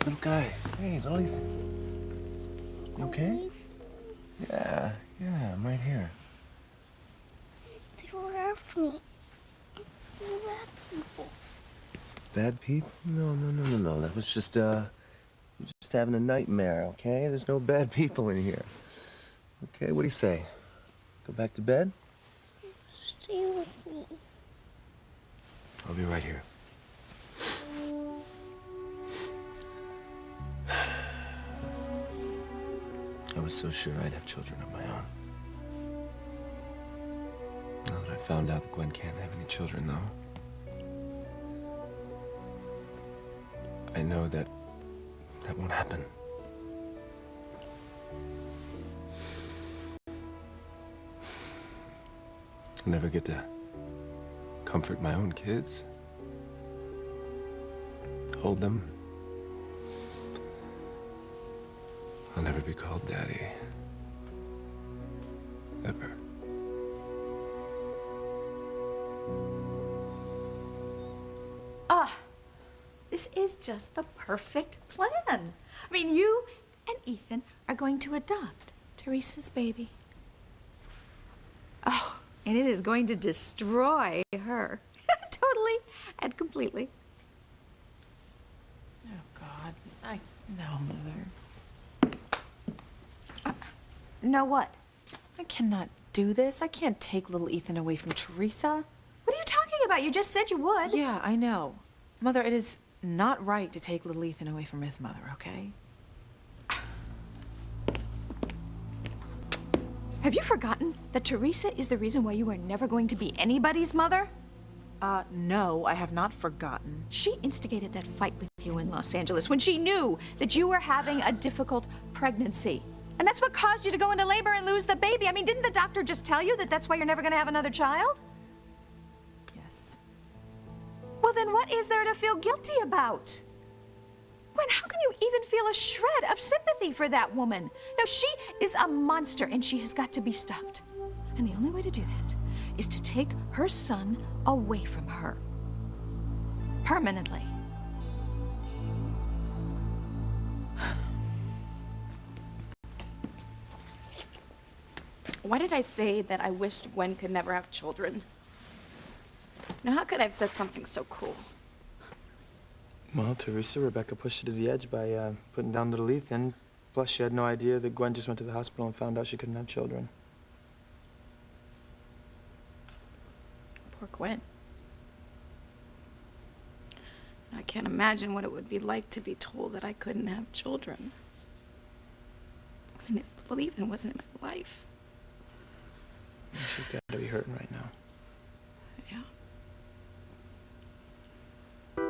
Little guy. Hey, little Ethan. You okay? Yeah, I'm right here. They were after me. They were bad people. Bad people? No. That was just, you're just having a nightmare, okay? There's no bad people in here. Okay, what do you say? Go back to bed? Stay with me. I'll be right here. I was so sure I'd have children of my own. Now that I found out that Gwen can't have any children, though, I know that that won't happen. I'll never get to comfort my own kids, hold them. I'll never be called Daddy. Ever. This is just the perfect plan. I mean, you and Ethan are going to adopt Teresa's baby. Oh, and it is going to destroy her. Totally and completely. Oh, God. No, Mother. No what? I cannot do this. I can't take little Ethan away from Teresa. What are you talking about? You just said you would. Yeah, I know. Mother, it is not right to take little Ethan away from his mother, okay? Have you forgotten that Teresa is the reason why you are never going to be anybody's mother? No, I have not forgotten. She instigated that fight with you in Los Angeles when she knew that you were having a difficult pregnancy. And that's what caused you to go into labor and lose the baby. I mean, didn't the doctor just tell you that that's why you're never going to have another child? Yes. Well, then what is there to feel guilty about? Gwen, how can you even feel a shred of sympathy for that woman? No, she is a monster, and she has got to be stopped. And the only way to do that is to take her son away from her. Permanently. Why did I say that I wished Gwen could never have children? Now, how could I have said something so cruel? Well, Teresa, Rebecca pushed her to the edge by putting down little Ethan. Plus, she had no idea that Gwen just went to the hospital and found out she couldn't have children. Poor Gwen. I can't imagine what it would be like to be told that I couldn't have children. And if little Ethan wasn't in my life. She's got to be hurting right now. Yeah.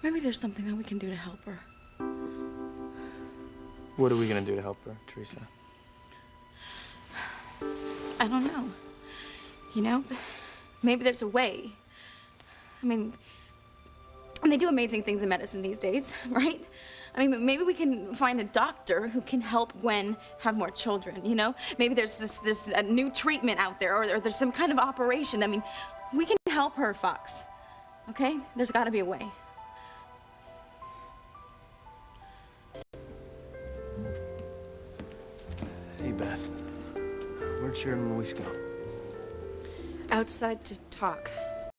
Maybe there's something that we can do to help her. What are we going to do to help her, Teresa? I don't know. You know, maybe there's a way. I mean, they do amazing things in medicine these days, right? I mean, maybe we can find a doctor who can help Gwen have more children, you know? Maybe there's a new treatment out there, or there's some kind of operation. I mean, we can help her, Fox, okay? There's got to be a way. Hey, Beth. Where'd Sheridan and Luis go? Outside to talk.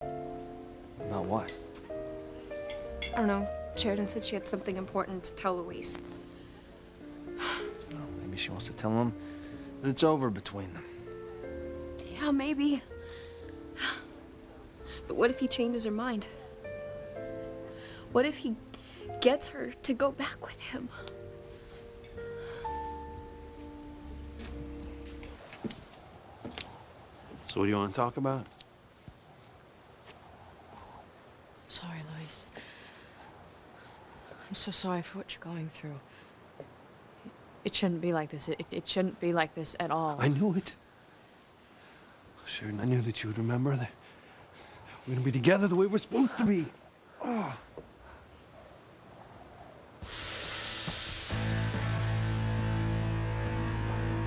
About what? I don't know. Sheridan said she had something important to tell Luis. Oh, maybe she wants to tell him that it's over between them. Yeah, maybe. But what if he changes her mind? What if he gets her to go back with him? So what do you want to talk about? Sorry, Luis. I'm so sorry for what you're going through. It shouldn't be like this. It shouldn't be like this at all. I knew it. Sheridan, I knew that you would remember that we're gonna be together the way we're supposed to be. Oh.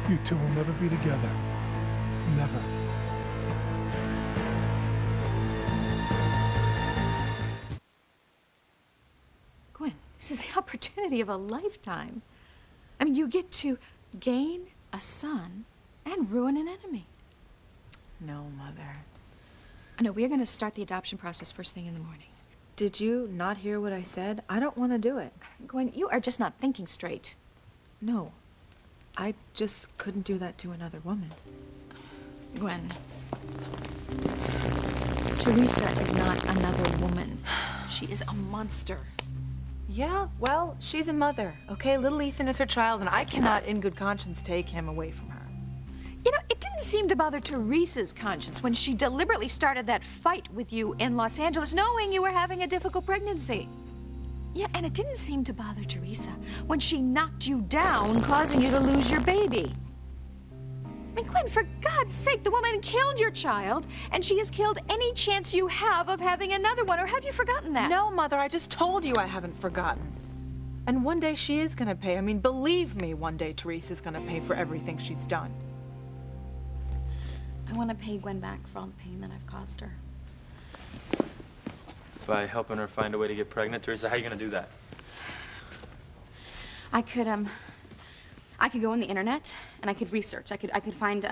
You two will never be together. Never. This is the opportunity of a lifetime. I mean, you get to gain a son and ruin an enemy. No, Mother. No, we're going to start the adoption process first thing in the morning. Did you not hear what I said? I don't want to do it. Gwen, you are just not thinking straight. No. I just couldn't do that to another woman. Gwen, Teresa is not another woman. She is a monster. Yeah, well, she's a mother, okay? Little Ethan is her child, and I cannot, in good conscience, take him away from her. You know, it didn't seem to bother Teresa's conscience when she deliberately started that fight with you in Los Angeles, knowing you were having a difficult pregnancy. Yeah, and it didn't seem to bother Teresa when she knocked you down, causing you to lose your baby. I mean, Gwen, for God's sake, the woman killed your child, and she has killed any chance you have of having another one, or have you forgotten that? No, Mother, I just told you I haven't forgotten. And one day she is gonna pay. I mean, believe me, one day Teresa's gonna pay for everything she's done. I want to pay Gwen back for all the pain that I've caused her. By helping her find a way to get pregnant? Teresa, how are you gonna do that? I could go on the internet and I could research. I could find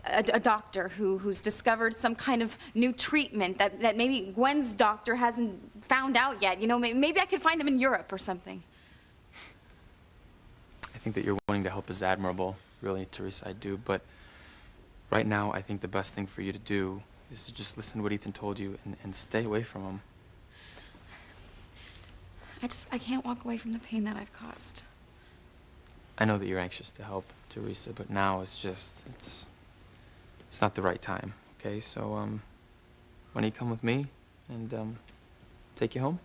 a doctor who's discovered some kind of new treatment that maybe Gwen's doctor hasn't found out yet. You know, maybe I could find him in Europe or something. I think that you're wanting to help is admirable, really, Teresa, I do, but right now I think the best thing for you to do is to just listen to what Ethan told you and stay away from him. I can't walk away from the pain that I've caused. I know that you're anxious to help, Teresa, but now it's not the right time, okay? So, why don't you come with me and, take you home?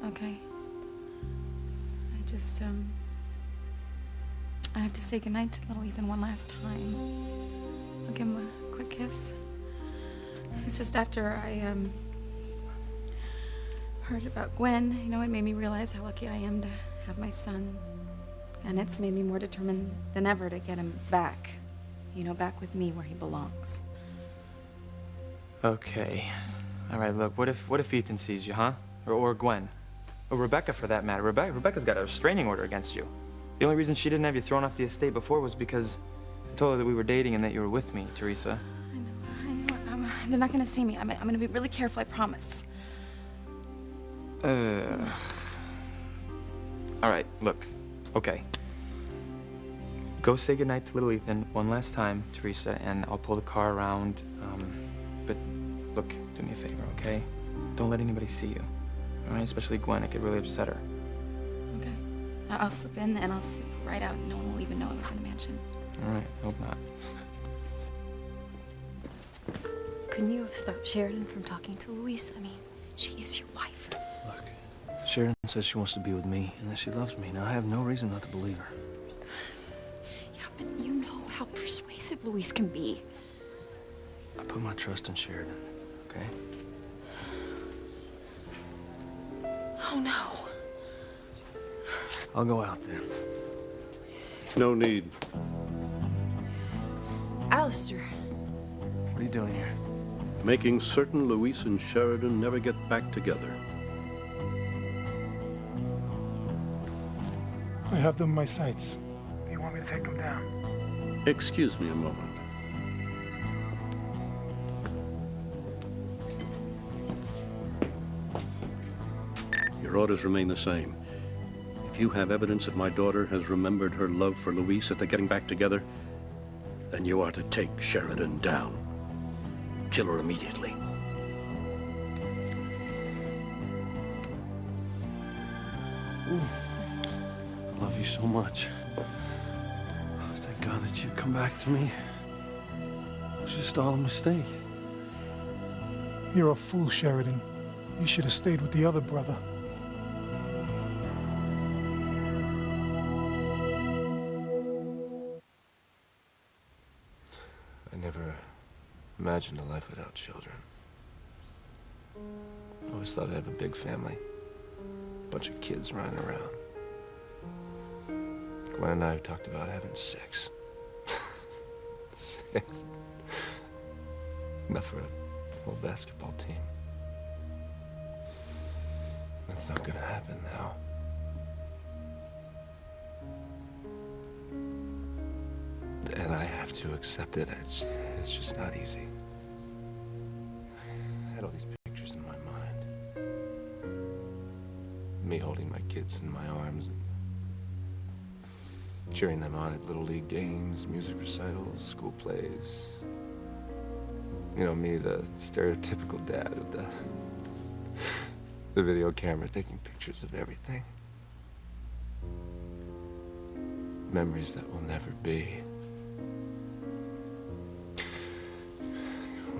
Okay. I have to say goodnight to little Ethan one last time. I'll give him a quick kiss. It's just after I, heard about Gwen, you know, it made me realize how lucky I am to have my son. And it's made me more determined than ever to get him back. You know, back with me where he belongs. Okay. All right, look, what if Ethan sees you, huh? Or Gwen? Or Rebecca, for that matter. Rebecca's got a restraining order against you. The only reason she didn't have you thrown off the estate before was because I told her that we were dating and that you were with me, Teresa. I know. They're not gonna see me. I'm gonna be really careful, I promise. All right, look, okay. Go say goodnight to little Ethan one last time, Teresa, and I'll pull the car around. But look, do me a favor, okay? Don't let anybody see you, all right? Especially Gwen, it could really upset her. Okay. I'll slip in and I'll slip right out. No one will even know I was in the mansion. All right, hope not. Couldn't you have stopped Sheridan from talking to Louise? I mean, she is your wife. Look, Sheridan says she wants to be with me and that she loves me. Now, I have no reason not to believe her. Yeah, but you know how persuasive Louise can be. I put my trust in Sheridan, okay? Oh, no. I'll go out there. No need. Alistair. What are you doing here? Making certain Louise and Sheridan never get back together. I have them in my sights. Do you want me to take them down? Excuse me a moment. Your orders remain the same. If you have evidence that my daughter has remembered her love for Louise at the getting back together, then you are to take Sheridan down. Kill her immediately. I love you so much. Thank God that you come back to me. It was just all a mistake. You're a fool, Sheridan. You should have stayed with the other brother. I never imagined a life without children. I always thought I'd have a big family. A bunch of kids running around. Gwen and I talked about having 6. 6. Enough for a whole basketball team. That's not gonna happen now. And I have to accept it. It's just not easy. I had all these pictures in my mind. Me holding my kids in my arms and cheering them on at Little League games, music recitals, school plays. You know, me, the stereotypical dad with the video camera taking pictures of everything. Memories that will never be.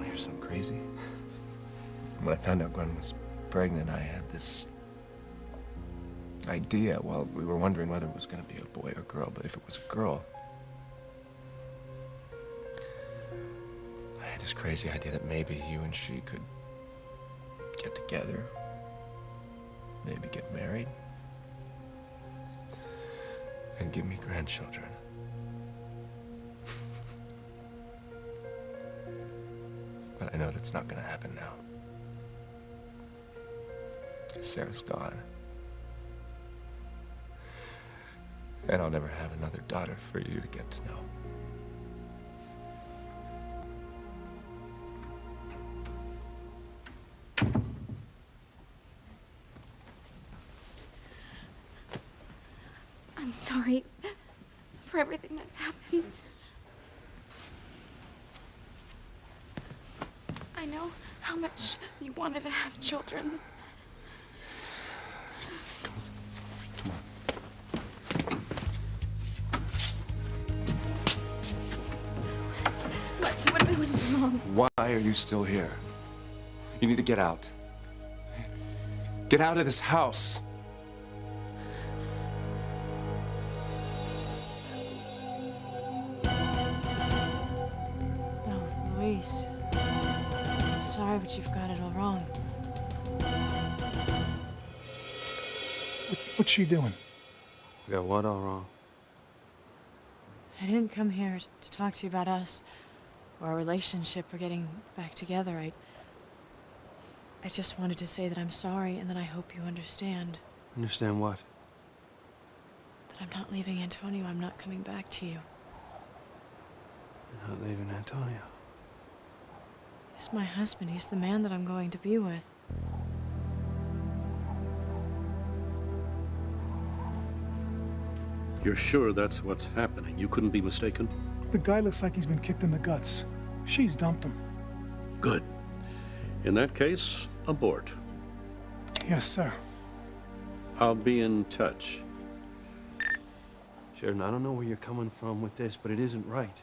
Here's something crazy. When I found out Gwen was pregnant, I had this idea. Well, we were wondering whether it was going to be a boy or girl, but if it was a girl, I had this crazy idea that maybe you and she could get together, maybe get married, and give me grandchildren. But I know that's not going to happen now. Sarah's gone. And I'll never have another daughter for you to get to know. I'm sorry for everything that's happened. I know how much you wanted to have children. What am I doing wrong? Why are you still here? You need to get out. Get out of this house. No, Luis. I'm sorry, but you've got it all wrong. What's she doing? You got what all wrong? I didn't come here to talk to you about us or our relationship or getting back together. I just wanted to say that I'm sorry and that I hope you understand. Understand what? That I'm not leaving Antonio. I'm not coming back to you. You're not leaving Antonio. He's my husband. He's the man that I'm going to be with. You're sure that's what's happening? You couldn't be mistaken? The guy looks like he's been kicked in the guts. She's dumped him. Good. In that case, abort. Yes, sir. I'll be in touch. Sheridan, I don't know where you're coming from with this, but it isn't right.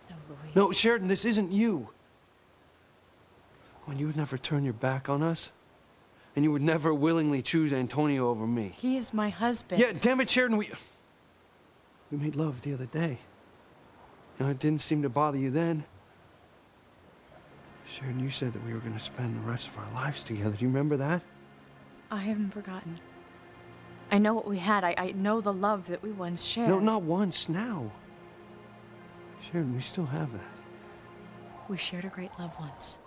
No, Luis. No, Sheridan, this isn't you. When you would never turn your back on us, and you would never willingly choose Antonio over me. He is my husband. Yeah, damn it, Sheridan, we made love the other day. You know, it didn't seem to bother you then. Sheridan, you said that we were going to spend the rest of our lives together. Do you remember that? I haven't forgotten. I know what we had. I know the love that we once shared. No, not once, now. Sheridan, we still have that. We shared a great love once.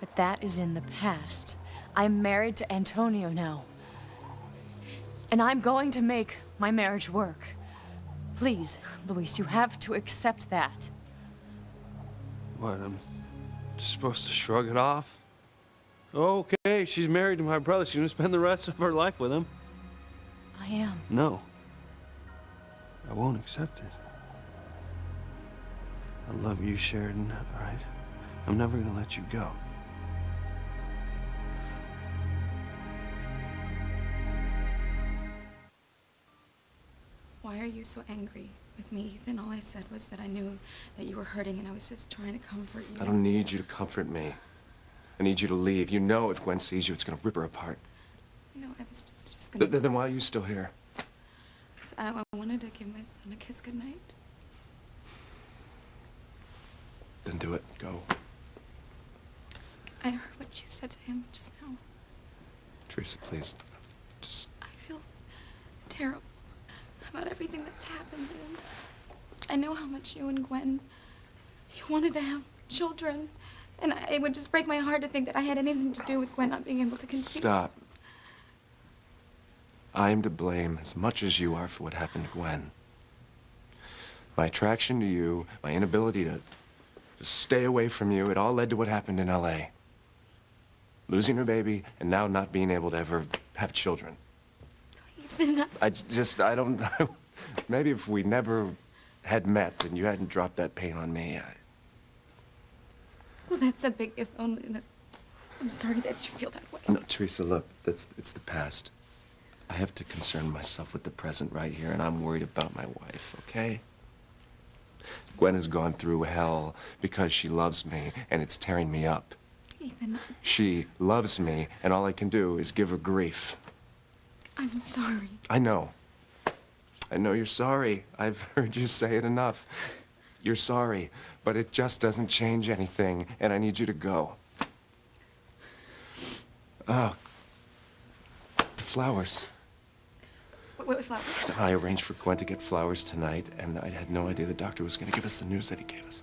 But that is in the past. I'm married to Antonio now. And I'm going to make my marriage work. Please, Luis, you have to accept that. What, I'm just supposed to shrug it off? Okay, she's married to my brother. She's gonna spend the rest of her life with him. I am. No. I won't accept it. I love you, Sheridan, all right? I'm never gonna let you go. Why are you so angry with me, Ethan? All I said was that I knew that you were hurting and I was just trying to comfort you. I don't need you to comfort me. I need you to leave. You know if Gwen sees you, it's gonna rip her apart. You know, I was just gonna... Then why are you still here? Because I wanted to give my son a kiss goodnight. Then do it. Go. I heard what you said to him just now. Teresa, please. Just... I feel terrible about everything that's happened. And I know how much you and Gwen, you wanted to have children. And it would just break my heart to think that I had anything to do with Gwen not being able to conceive. Stop. I am to blame as much as you are for what happened to Gwen. My attraction to you, my inability to stay away from you, it all led to what happened in LA. Losing her baby, and now not being able to ever have children. I don't... Maybe if we never had met and you hadn't dropped that pain on me, Well, that's a big if only. I'm sorry that you feel that way. No, Teresa, look, it's the past. I have to concern myself with the present right here, and I'm worried about my wife, okay? Gwen has gone through hell because she loves me, and it's tearing me up. Ethan. She loves me, and all I can do is give her grief. I'm sorry. I know. I know you're sorry. I've heard you say it enough. You're sorry, but it just doesn't change anything, and I need you to go. Oh. The flowers. What flowers? I arranged for Gwen to get flowers tonight, and I had no idea the doctor was going to give us the news that he gave us.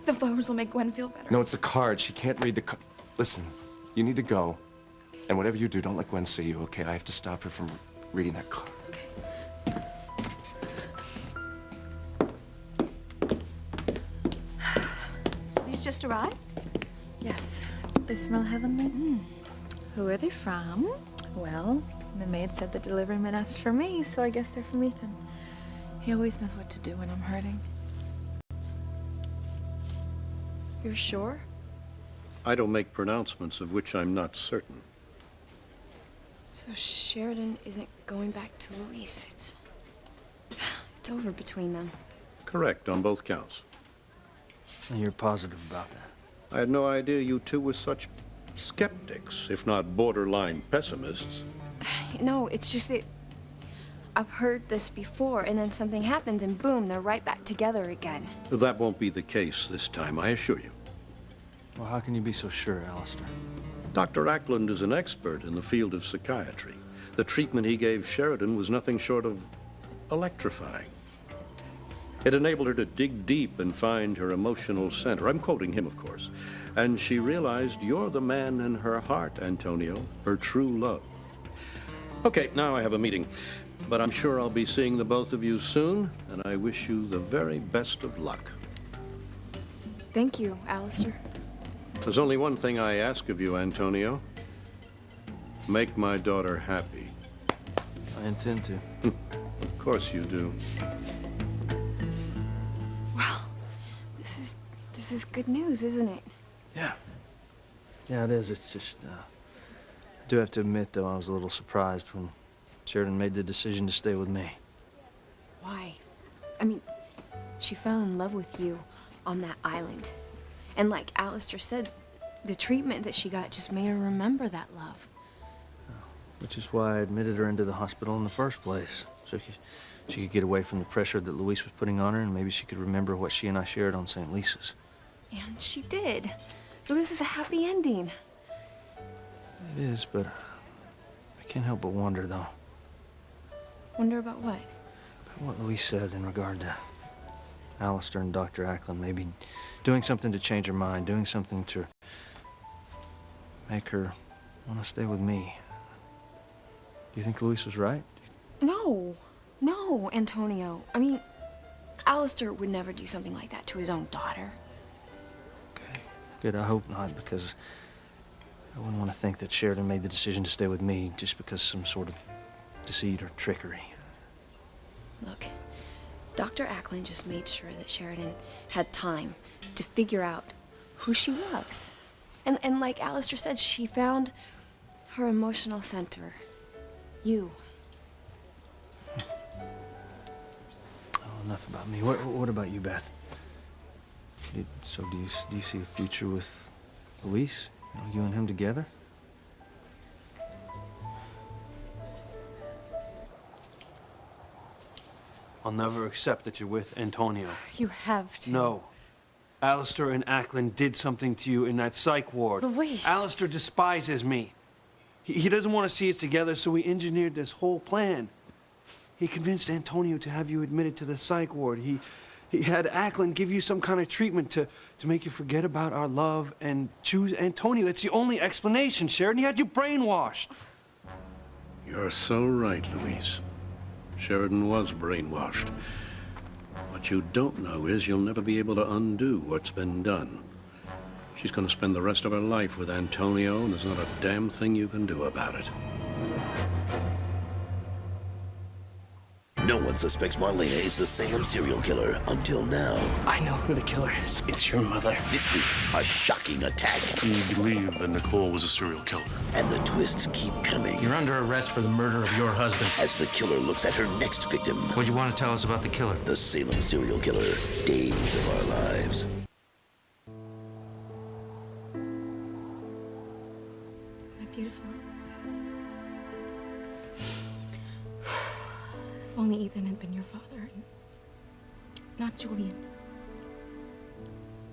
The flowers will make Gwen feel better. No, it's the card. She can't read the card. Listen, you need to go. And whatever you do, don't let Gwen see you, okay? I have to stop her from reading that card. Okay. So these just arrived? Yes. They smell heavenly. Who are they from? Well, the maid said the deliveryman asked for me, so I guess they're from Ethan. He always knows what to do when I'm hurting. You're sure? I don't make pronouncements of which I'm not certain. So Sheridan isn't going back to Louise. It's over between them. Correct on both counts. And you're positive about that? I had no idea you two were such skeptics, if not borderline pessimists. No, it's just that I've heard this before, and then something happens, and boom, they're right back together again. That won't be the case this time, I assure you. Well, how can you be so sure, Alistair? Dr. Ackland is an expert in the field of psychiatry. The treatment he gave Sheridan was nothing short of electrifying. It enabled her to dig deep and find her emotional center. I'm quoting him, of course. And she realized you're the man in her heart, Antonio, her true love. Okay, now I have a meeting. But I'm sure I'll be seeing the both of you soon, and I wish you the very best of luck. Thank you, Alistair. There's only one thing I ask of you, Antonio. Make my daughter happy. I intend to. Of course you do. Well, this is good news, isn't it? Yeah. Yeah, it is. It's just, I do have to admit, though, I was a little surprised when Sheridan made the decision to stay with me. Why? I mean, she fell in love with you on that island. And like Alistair said, the treatment that she got just made her remember that love. Which is why I admitted her into the hospital in the first place. So she could get away from the pressure that Louise was putting on her, and maybe she could remember what she and I shared on St. Lisa's. And she did. So this is a happy ending. It is, but I can't help but wonder, though. Wonder about what? About what Louise said in regard to Alistair and Dr. Ackland, maybe doing something to change her mind, doing something to make her want to stay with me. Do you think Louise was right? No, Antonio. I mean, Alistair would never do something like that to his own daughter. Okay, good. I hope not, because I wouldn't want to think that Sheridan made the decision to stay with me just because some sort of deceit or trickery. Look, Dr. Ackland just made sure that Sheridan had time to figure out who she loves. And like Alistair said, she found her emotional center. You. Oh, enough about me. What about you, Beth? So do you see a future with Luis? You and him together? I'll never accept that you're with Antonio. You have to. No. Alistair and Ackland did something to you in that psych ward. Luis. Alistair despises me. He doesn't want to see us together, so he engineered this whole plan. He convinced Antonio to have you admitted to the psych ward. He had Ackland give you some kind of treatment to make you forget about our love and choose Antonio. That's the only explanation, Sheridan. He had you brainwashed. You're so right, Louise. Sheridan was brainwashed. What you don't know is you'll never be able to undo what's been done. She's going to spend the rest of her life with Antonio, and there's not a damn thing you can do about it. No one suspects Marlena is the Salem serial killer until now. I know who the killer is. It's your mother. This week, a shocking attack. Can you believe that Nicole was a serial killer? And the twists keep coming. You're under arrest for the murder of your husband. As the killer looks at her next victim. What do you want to tell us about the killer? The Salem serial killer. Days of our lives. My beautiful. If only Ethan had been your father, and not Julian.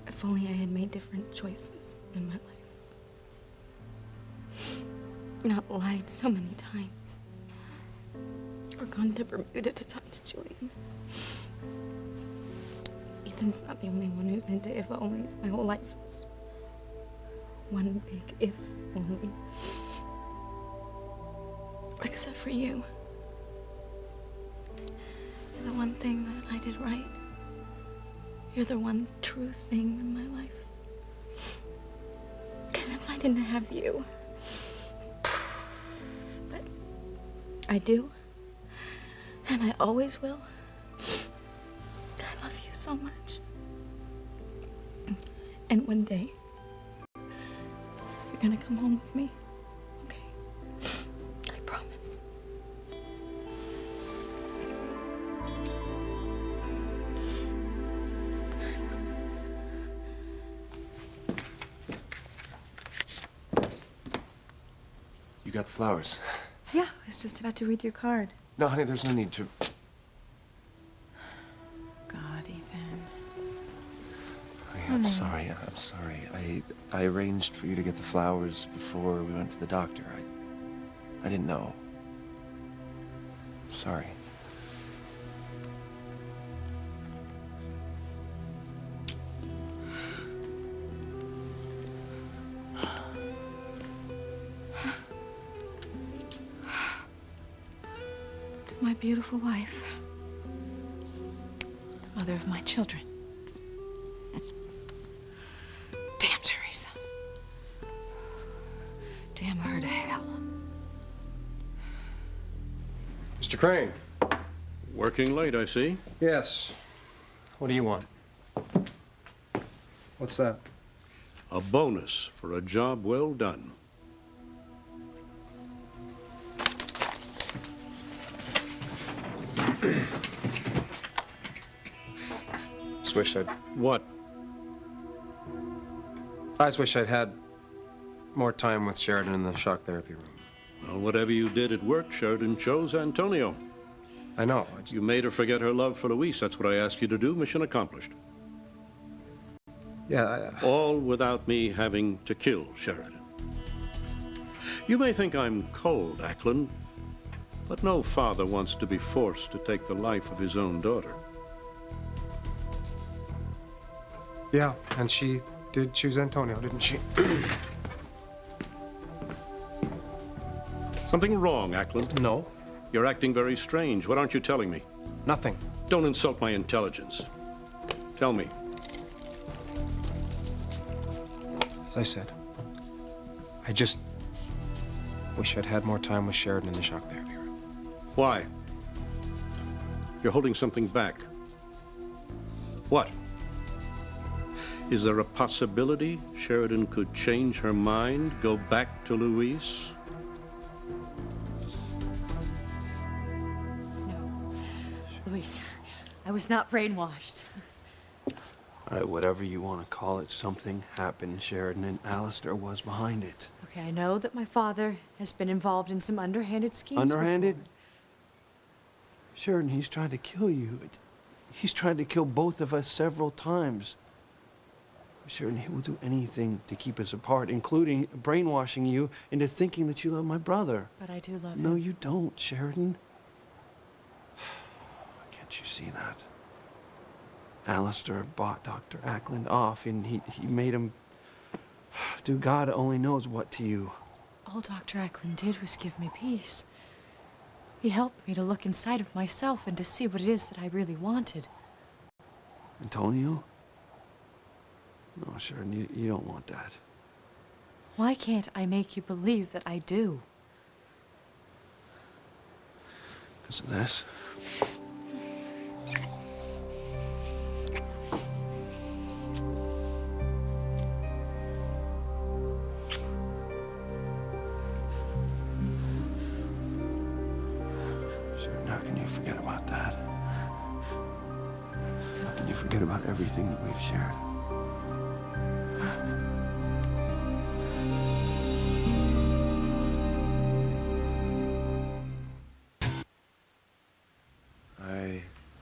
If only I had made different choices in my life. Not lied so many times. Or gone to Bermuda to talk to Julian. Ethan's not the only one who's into if onlys. My whole life is one big if only. Except for you. You're the one thing that I did right. You're the one true thing in my life. And if I didn't have you... But I do. And I always will. I love you so much. And one day, you're gonna come home with me. Okay? I promise. You got the flowers? Yeah, I was just about to read your card. No, honey, there's no need to. God, Ethan. Honey, I'm sorry. I'm sorry. I arranged for you to get the flowers before we went to the doctor. I didn't know. I'm sorry. My beautiful wife, the mother of my children. Damn Teresa. Damn her to hell. Mr. Crane. Working late, I see. Yes. What do you want? What's that? A bonus for a job well done. Just wish I'd... What? I just wish I'd had more time with Sheridan in the shock therapy room. Well, whatever you did, it worked. Sheridan chose Antonio. I know. You made her forget her love for Luis. That's what I asked you to do. Mission accomplished. Yeah, All without me having to kill Sheridan. You may think I'm cold, Ackland, but no father wants to be forced to take the life of his own daughter. Yeah, and she did choose Antonio, didn't she? Something wrong, Ackland? No. You're acting very strange. What aren't you telling me? Nothing. Don't insult my intelligence. Tell me. As I said, I just wish I'd had more time with Sheridan in the shock therapy room. Why? You're holding something back. What? Is there a possibility Sheridan could change her mind, go back to Luis? Luis, I was not brainwashed. All right, whatever you want to call it, something happened, Sheridan, and Alistair was behind it. Okay, I know that my father has been involved in some underhanded schemes. Underhanded? Sheridan, he's trying to kill you. He's tried to kill both of us several times. Sheridan, he will do anything to keep us apart, including brainwashing you into thinking that you love my brother. But I do love him. No, you don't, Sheridan. Can't you see that? Alistair bought Dr. Ackland off, and he made him do God only knows what to you. All Dr. Ackland did was give me peace. He helped me to look inside of myself and to see what it is that I really wanted. Antonio? No, Sheridan, you don't want that. Why can't I make you believe that I do? Because of this. Sheridan, how can you forget about that? How can you forget about everything that we've shared?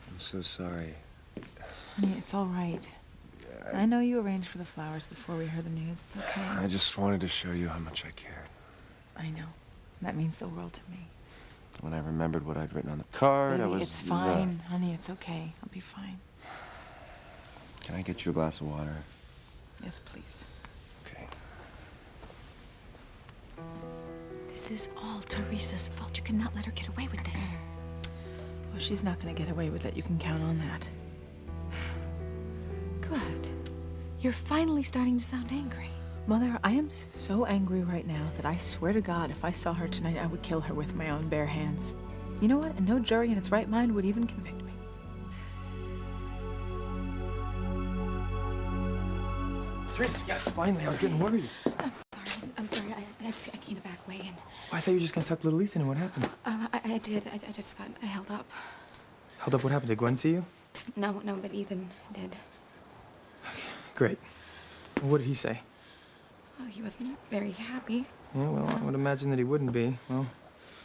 I'm so sorry. Honey, it's all right. I know you arranged for the flowers before we heard the news. It's okay. I just wanted to show you how much I cared. I know. That means the world to me. When I remembered what I'd written on the card, I Baby, was... it's fine. Honey, it's okay. I'll be fine. Can I get you a glass of water? Yes, please. Okay. This is all Teresa's fault. You cannot let her get away with this. Well, she's not going to get away with it. You can count on that. Good. You're finally starting to sound angry. Mother, I am so angry right now that I swear to God, if I saw her tonight, I would kill her with my own bare hands. You know what? And no jury in its right mind would even convict me. Teresa, yes, finally. I was getting worried. I'm sorry. I came back way in. Oh, I thought you were just gonna tuck little Ethan in. What happened? I did. I just got held up. Held up? What happened? Did Gwen see you? No, but Ethan did. Great. Well, what did he say? Oh, he wasn't very happy. Yeah, well, I would imagine that he wouldn't be. Well,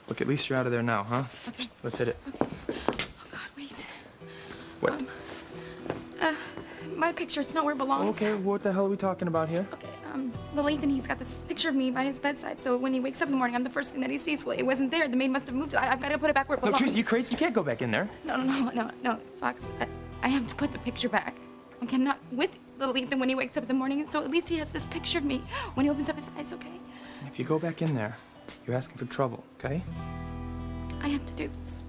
look, at least you're out of there now, huh? Okay. Let's hit it. Okay. Oh, God, wait. What? My picture, it's not where it belongs. Okay, what the hell are we talking about here? Okay, little Ethan, he's got this picture of me by his bedside, so when he wakes up in the morning, I'm the first thing that he sees. Well, it wasn't there. The maid must have moved it. I've got to put it back where it No, belongs. Teresa, you crazy? You can't go back in there. No, Fox. I have to put the picture back. Okay, I'm not with little Ethan when he wakes up in the morning, so at least he has this picture of me when he opens up his eyes, okay? Listen, if you go back in there, you're asking for trouble, okay? I have to do this.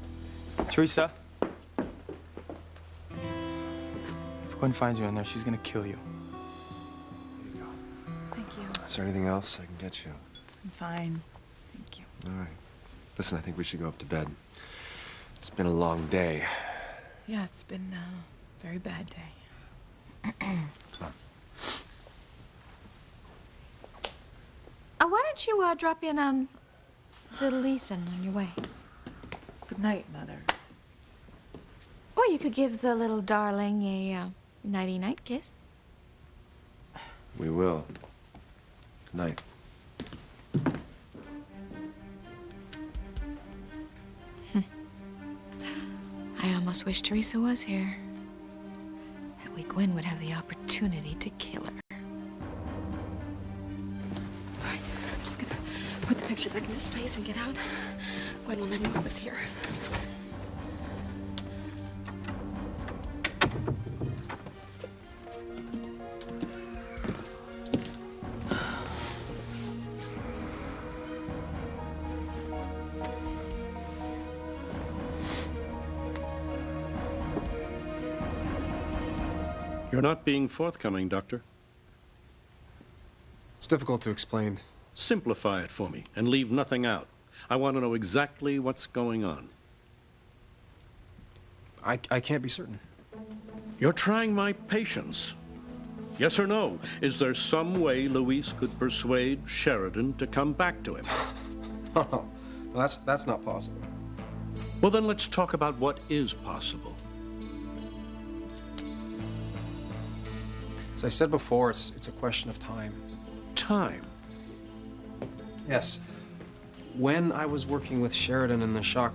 Teresa. If Gwen finds you in there, she's gonna kill you. Thank you. Is there anything else I can get you? I'm fine. Thank you. All right. Listen, I think we should go up to bed. It's been a long day. Yeah, it's been a very bad day. Come on. Why don't you drop in on little Ethan on your way? Good night, Mother. Or you could give the little darling a nighty-night kiss. We will. Good night. I almost wish Teresa was here. That way Gwen would have the opportunity to kill her. All right, I'm just gonna put the picture back in its place and get out. Gwen will never know I was here. You're not being forthcoming, Doctor. It's difficult to explain. Simplify it for me and leave nothing out. I want to know exactly what's going on. I can't be certain. You're trying my patience. Yes or no? Is there some way Luis could persuade Sheridan to come back to him? No, that's not possible. Well, then let's talk about what is possible. As I said before, it's a question of time. Time? Yes. When I was working with Sheridan in the shock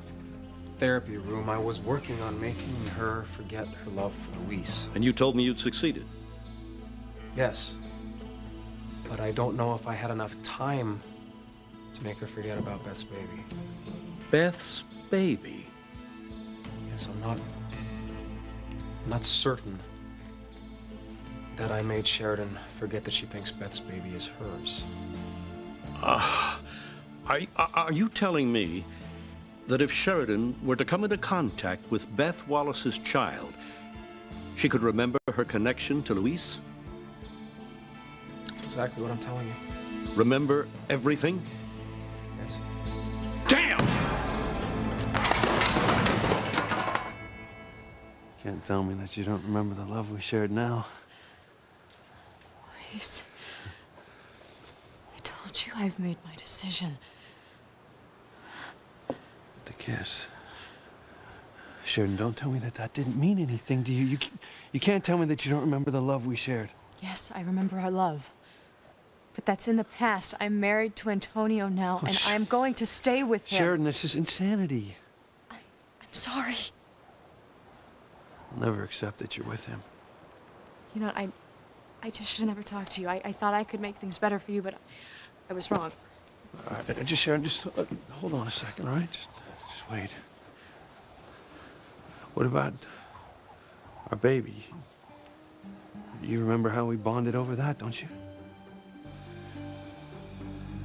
therapy room, I was working on making her forget her love for Luis. And you told me you'd succeeded? Yes. But I don't know if I had enough time to make her forget about Beth's baby. Beth's baby? Yes, I'm not certain that I made Sheridan forget that she thinks Beth's baby is hers. Are you telling me that if Sheridan were to come into contact with Beth Wallace's child, she could remember her connection to Luis? That's exactly what I'm telling you. Remember everything? Yes. Damn! You can't tell me that you don't remember the love we shared now. Please. I told you I've made my decision. The kiss. Sheridan, don't tell me that that didn't mean anything to you. You can't tell me that you don't remember the love we shared. Yes, I remember our love. But that's in the past. I'm married to Antonio now, and I'm going to stay with him. Sheridan, this is insanity. I'm sorry. I'll never accept that you're with him. You know, I just should never talk to you. I thought I could make things better for you, but I was wrong. All right, Sheridan, just hold on a second, all right? Just wait. What about our baby? You remember how we bonded over that, don't you?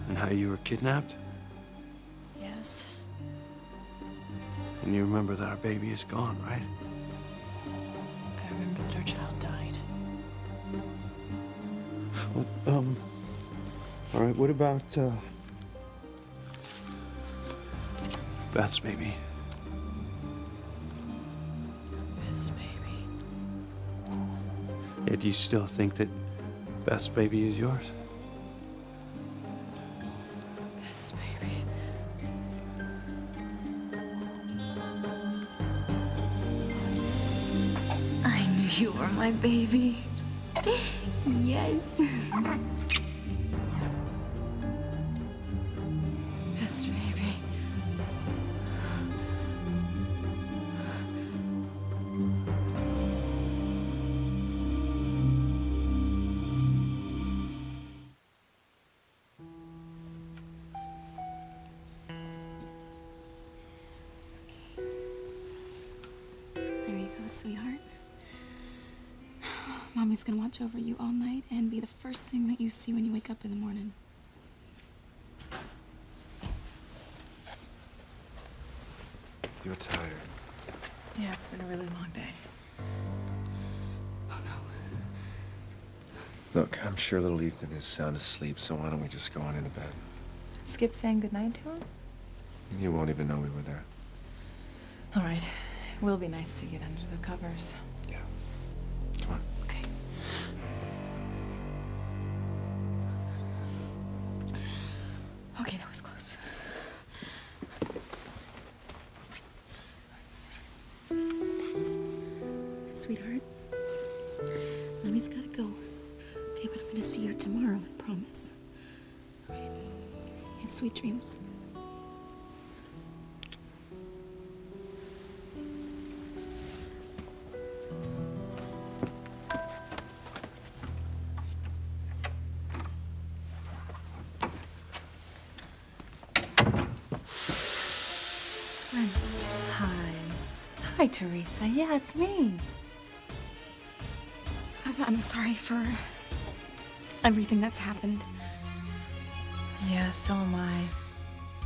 And how you were kidnapped? Yes. And you remember that our baby is gone, right? I remember that our child died. Well, all right, what about, Beth's baby? Beth's baby. Yeah, do you still think that Beth's baby is yours? Beth's baby. I knew you were my baby. Yes. Beth's baby. There you go, sweetheart. Mommy's gonna watch over you all night and be the first thing that you see when you wake up in the morning. You're tired. Yeah, it's been a really long day. Oh no. Look, I'm sure little Ethan is sound asleep, so why don't we just go on into bed? Skip saying goodnight to him? He won't even know we were there. All right. It will be nice to get under the covers. Yeah. Come on. Okay. Okay, that was close. Sweetheart, Mommy's gotta go. Okay, but I'm gonna see you tomorrow, I promise. All right. You have sweet dreams. Gwen. Hi. Hi, Teresa. Yeah, it's me. I'm sorry for everything that's happened. Yeah, so am I.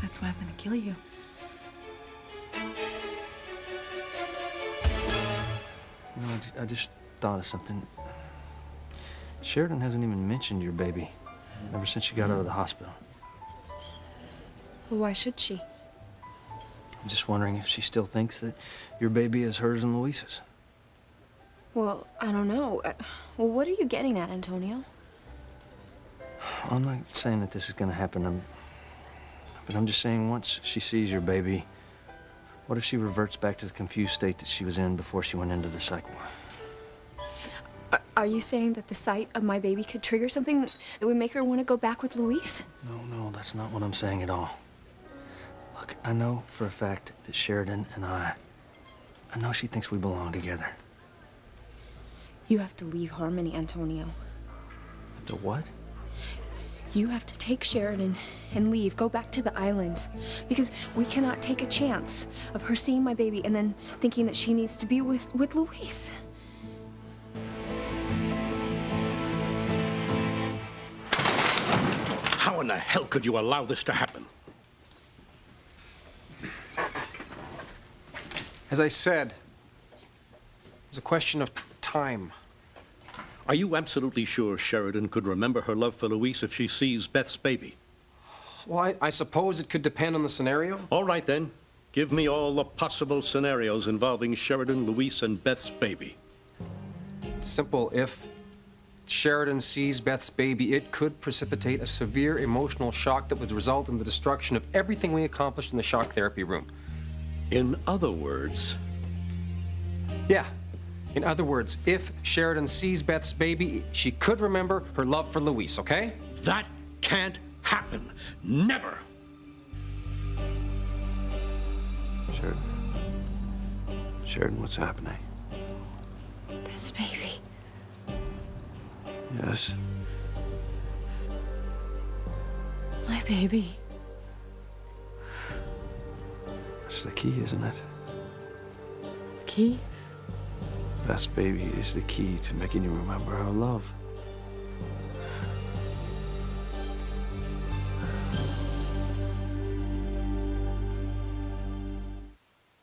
That's why I'm gonna kill you. You know, I just thought of something. Sheridan hasn't even mentioned your baby ever since she got out of the hospital. Well, why should she? I'm just wondering if she still thinks that your baby is hers and Luis's. Well, I don't know. Well, what are you getting at, Antonio? I'm not saying that this is going to happen, but I'm just saying once she sees your baby, what if she reverts back to the confused state that she was in before she went into the psych ward? Are you saying that the sight of my baby could trigger something that would make her want to go back with Luis? No, that's not what I'm saying at all. Look, I know for a fact that Sheridan and I know she thinks we belong together. You have to leave Harmony, Antonio. To what? You have to take Sheridan and leave. Go back to the islands. Because we cannot take a chance of her seeing my baby and then thinking that she needs to be with Luis. How in the hell could you allow this to happen? As I said, it's a question of time. Are you absolutely sure Sheridan could remember her love for Luis if she sees Beth's baby? Well, I suppose it could depend on the scenario. All right, then. Give me all the possible scenarios involving Sheridan, Luis, and Beth's baby. It's simple. If Sheridan sees Beth's baby, it could precipitate a severe emotional shock that would result in the destruction of everything we accomplished in the shock therapy room. In other words... Yeah. In other words, if Sheridan sees Beth's baby, she could remember her love for Luis, okay? That can't happen. Never. Sheridan, what's happening? Beth's baby. Yes. My baby. That's the key, isn't it? Key? Beth's baby is the key to making you remember her love.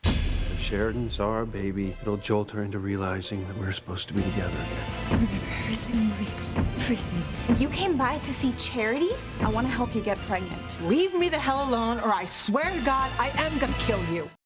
If Sheridan saw our baby, it'll jolt her into realizing that we're supposed to be together again. Remember everything, Maurice. Everything. You came by to see Charity? I want to help you get pregnant. Leave me the hell alone, or I swear to God, I am gonna kill you.